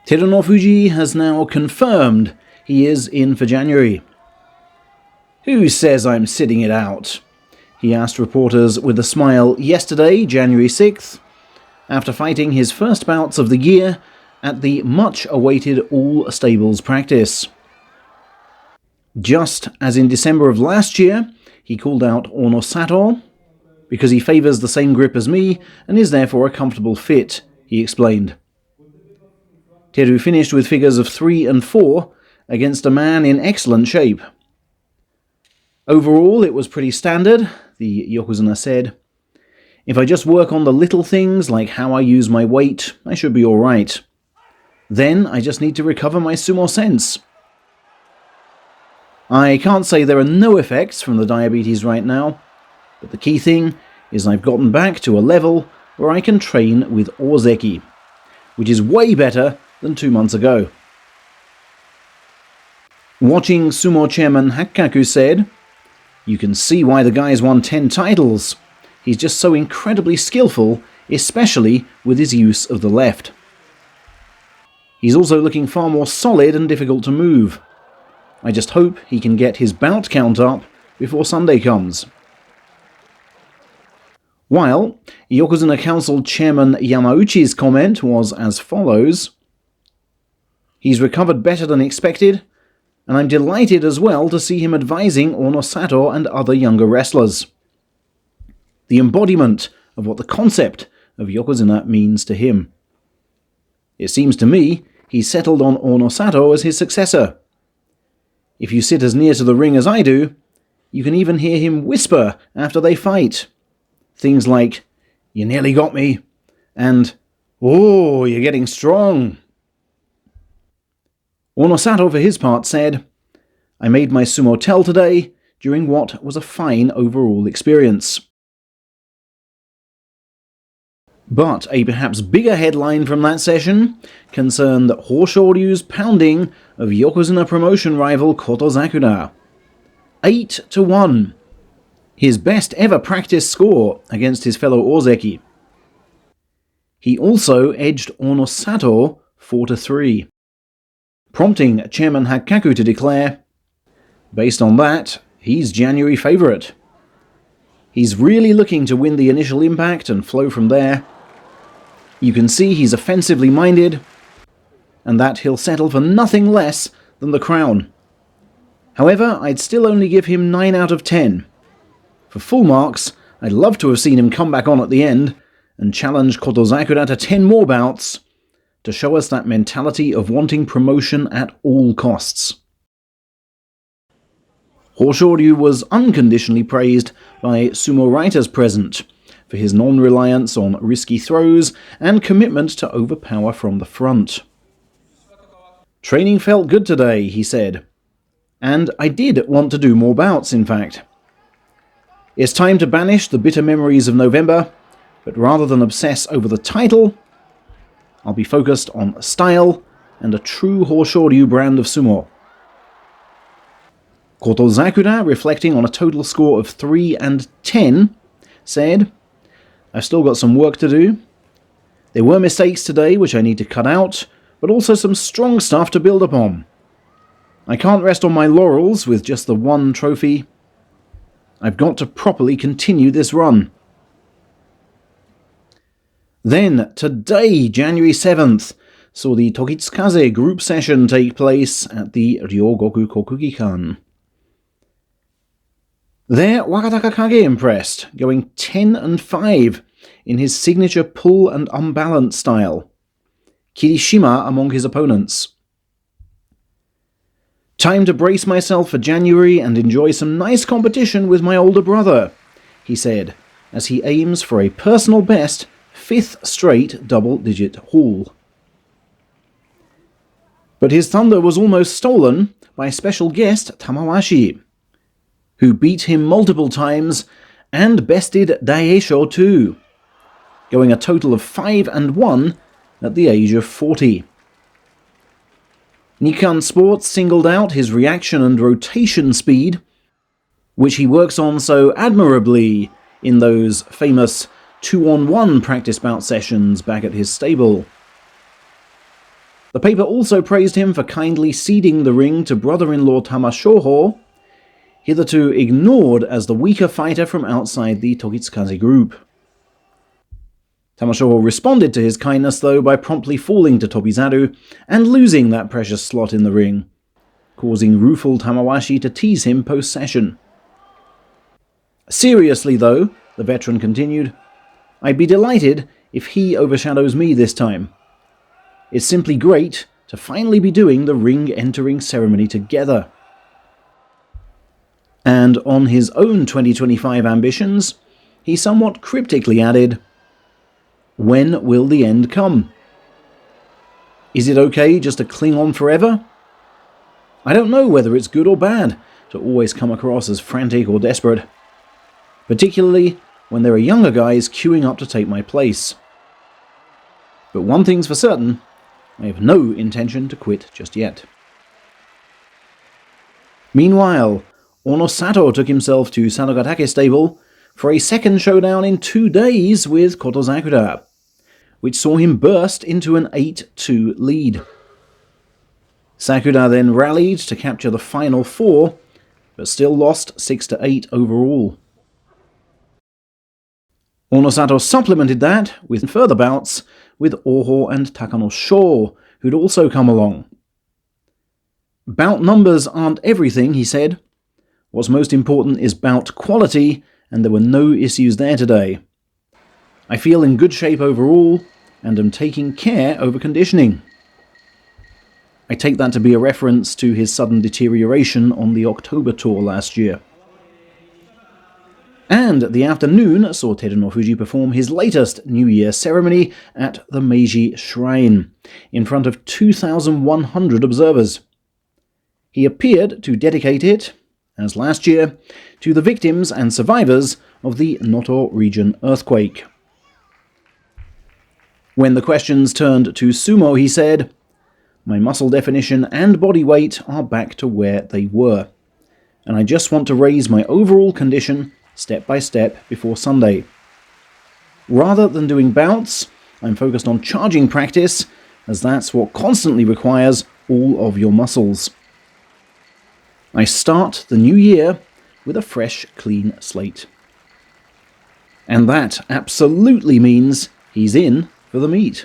Terunofuji has now confirmed he is in for January. "Who says I'm sitting it out?" he asked reporters with a smile yesterday, January 6th, after fighting his first bouts of the year at the much-awaited all-stables practice. Just as in December of last year, he called out Onosato because he favours the same grip as me and is therefore a comfortable fit, he explained. Teru finished with figures of 3 and 4 against a man in excellent shape. "Overall, it was pretty standard," the Yokozuna said. "If I just work on the little things like how I use my weight, I should be alright. Then I just need to recover my sumo sense. I can't say there are no effects from the diabetes right now, but the key thing is I've gotten back to a level where I can train with Ozeki, which is way better than 2 months ago." Watching Sumo chairman Hakkaku said, "You can see why the guy's won 10 titles. He's just so incredibly skillful, especially with his use of the left. He's also looking far more solid and difficult to move. I just hope he can get his bout count up before Sunday comes." While Yokozuna Council Chairman Yamauchi's comment was as follows: "He's recovered better than expected, and I'm delighted as well to see him advising Onosato and other younger wrestlers. The embodiment of what the concept of Yokozuna means to him. It seems to me he's settled on Onosato as his successor. If you sit as near to the ring as I do, you can even hear him whisper after they fight. Things like, 'You nearly got me,' and 'Oh, you're getting strong.'" Onosato, for his part, said, "I made my sumo tell today during what was a fine overall experience." But a perhaps bigger headline from that session concerned Hoshoryu's pounding of Yokozuna promotion rival Kotozakura. 8-1. His best ever practice score against his fellow Ozeki. He also edged Onosato 4-3, prompting Chairman Hakkaku to declare, "Based on that, he's January favourite. He's really looking to win the initial impact and flow from there. You can see he's offensively minded, and that he'll settle for nothing less than the crown. However, I'd still only give him 9 out of 10. For full marks, I'd love to have seen him come back on at the end and challenge Kotozakura to 10 more bouts to show us that mentality of wanting promotion at all costs." Hoshoryu was unconditionally praised by sumo writers present for his non-reliance on risky throws and commitment to overpower from the front. "Training felt good today," he said. "And I did want to do more bouts, in fact. It's time to banish the bitter memories of November, but rather than obsess over the title, I'll be focused on style and a true Hoshoryu brand of sumo." Kotozakura, reflecting on a total score of 3 and 10, said, "I've still got some work to do. There were mistakes today which I need to cut out, but also some strong stuff to build upon. I can't rest on my laurels with just the one trophy. I've got to properly continue this run." Then, today, January 7th, saw the Tokitsukaze Group session take place at the Ryogoku Kokugikan. There, Wakatakakage impressed, going 10-5 in his signature pull and unbalanced style. Kirishima among his opponents. "Time to brace myself for January and enjoy some nice competition with my older brother," he said, as he aims for a personal best 5th straight double-digit haul. But his thunder was almost stolen by special guest Tamawashi, who beat him multiple times and bested Daisho too, going a total of 5-1 at the age of 40. Nikkan Sports singled out his reaction and rotation speed, which he works on so admirably in those famous 2-on-1 practice bout sessions back at his stable. The paper also praised him for kindly ceding the ring to brother-in-law Tamas, hitherto ignored as the weaker fighter from outside the Tokitsukaze Group. Tamas responded to his kindness, though, by promptly falling to Tobizaru and losing that precious slot in the ring, causing rueful Tamawashi to tease him post-session. Seriously, though, the veteran continued, I'd be delighted if he overshadows me this time. It's simply great to finally be doing the ring-entering ceremony together. And on his own 2025 ambitions, he somewhat cryptically added, when will the end come? Is it okay just to cling on forever? I don't know whether it's good or bad to always come across as frantic or desperate, particularly when there are younger guys queuing up to take my place. But one thing's for certain, I have no intention to quit just yet. Meanwhile, Onosato took himself to Sanogatake stable for a second showdown in 2 days with Kotozakura, which saw him burst into an 8-2 lead. Sakura then rallied to capture the final 4, but still lost 6-8 overall. Onosato supplemented that with further bouts with Oho and Takanosho, who'd also come along. Bout numbers aren't everything, he said. What's most important is bout quality, and there were no issues there today. I feel in good shape overall, and am taking care over conditioning. I take that to be a reference to his sudden deterioration on the October tour last year. And the afternoon saw Terunofuji perform his latest New Year ceremony at the Meiji Shrine, in front of 2,100 observers. He appeared to dedicate it, as last year, to the victims and survivors of the Noto region earthquake. When the questions turned to sumo, he said, my muscle definition and body weight are back to where they were, and I just want to raise my overall condition step by step before Sunday. Rather than doing bouts, I'm focused on charging practice, as that's what constantly requires all of your muscles. I start the new year with a fresh, clean slate. And that absolutely means he's in for the meet.